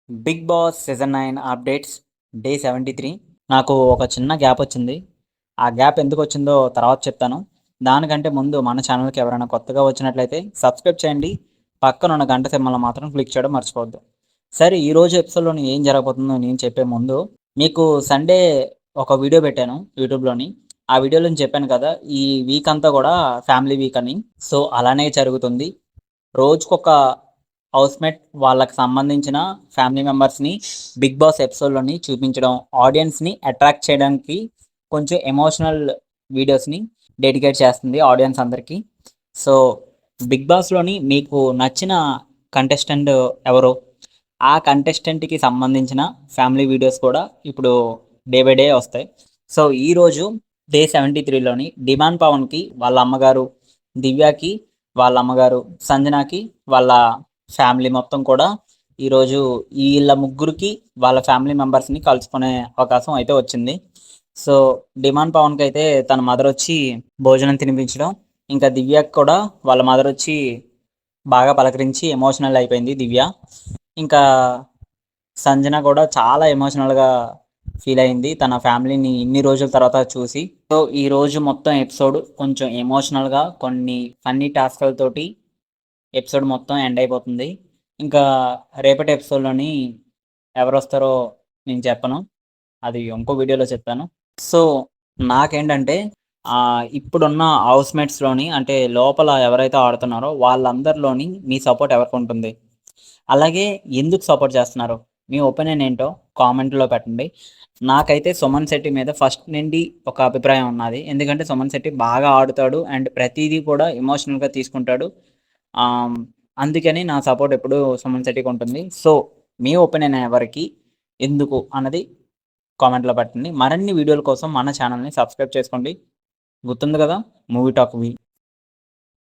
Big Boss season 9 updates day 73. నాకు ఒక చిన్న గ్యాప్ వచ్చింది. ఆ గ్యాప్ ఎందుకు వచ్చిందో తర్వాత చెప్తాను. దానికంటే ముందు మన ఛానల్కి ఎవరైనా కొత్తగా వచ్చినట్లయితే సబ్స్క్రైబ్ చేయండి. పక్కన ఉన్న గంట సింబల్ని మాత్రం క్లిక్ చేయడం మర్చిపోవద్దు. సరే, ఈరోజు ఎపిసోడ్లోని ఏం జరగబోతుందో నేను చెప్పే ముందు మీకు సండే ఒక వీడియో పెట్టాను యూట్యూబ్లోని. ఆ వీడియోలో నేను చెప్పాను కదా, ఈ వీక్ అంతా కూడా ఫ్యామిలీ వీక్ అని. సో అలానే జరుగుతుంది. రోజుకొక హౌస్‌మేట్ వాళ్ళకి సంబంధించిన ఫ్యామిలీ మెంబర్స్‌ని బిగ్ బాస్ ఎపిసోడ్‌లోని చూపించడం, ఆడియన్స్‌ని అట్రాక్ట్ చేయడానికి కొంచెం ఎమోషనల్ వీడియోస్‌ని డెడికేట్ చేస్తుంది ఆడియన్స్ అందరికీ. సో, బిగ్ బాస్‌లోని మీకు నచ్చిన కంటెస్టెంట్ ఎవరు? ఆ కంటెస్టెంట్‌కి సంబంధించిన ఫ్యామిలీ వీడియోస్ కూడా ఇప్పుడు డే బై డే వస్తాయి. సో, ఈరోజు డే 73లోని డిమాండ్ పవన్‌కి వాళ్ళ అమ్మగారు, దివ్యకి వాళ్ళ అమ్మగారు, సంజనాకి వాళ్ళ ఫ్యామిలీ మొత్తం కూడా ఈరోజు వీళ్ళ ముగ్గురికి వాళ్ళ ఫ్యామిలీ మెంబర్స్ని కలుసుకునే అవకాశం అయితే వచ్చింది. సో డిమాండ్ పవన్కి అయితే తన మదర్ వచ్చి భోజనం తినిపించడం, ఇంకా దివ్యకి కూడా వాళ్ళ మదర్ వచ్చి బాగా పలకరించి ఎమోషనల్ అయిపోయింది దివ్య. ఇంకా సంజన కూడా చాలా ఎమోషనల్గా ఫీల్ అయింది తన ఫ్యామిలీని ఇన్ని రోజుల తర్వాత చూసి. సో ఈ రోజు మొత్తం ఎపిసోడ్ కొంచెం ఎమోషనల్గా కొన్ని ఫన్నీ టాస్క్లతోటి ఎపిసోడ్ మొత్తం ఎండ్ అయిపోతుంది. ఇంకా రేపటి ఎపిసోడ్లోని ఎవరు వస్తారో నేను చెప్పను, అది ఇంకో వీడియోలో చెప్తాను. సో నాకేంటంటే ఇప్పుడున్న హౌస్మేట్స్లోని అంటే లోపల ఎవరైతే ఆడుతున్నారో వాళ్ళందరిలోని మీ సపోర్ట్ ఎవరికి ఉంటుంది, అలాగే ఎందుకు సపోర్ట్ చేస్తున్నారు, మీ ఒపీనియన్ ఏంటో కామెంట్లో పెట్టండి. నాకైతే సుమన్ శెట్టి మీద ఫస్ట్ నుండి ఒక అభిప్రాయం ఉన్నది. ఎందుకంటే సుమన్ శెట్టి బాగా ఆడుతాడు అండ్ ప్రతిదీ కూడా ఎమోషనల్గా తీసుకుంటాడు. అందుకని నా సపోర్ట్ ఎప్పుడు సుమన్ శెట్టికి ఉంటుంది. సో మీ ఒపీనియన్ ఎవరికి, ఎందుకు అన్నది కామెంట్లో పెట్టండి. మరిన్ని వీడియోల కోసం మన ఛానల్ని సబ్స్క్రైబ్ చేసుకోండి. గుర్తుంది కదా, మూవీ టాక్ వి.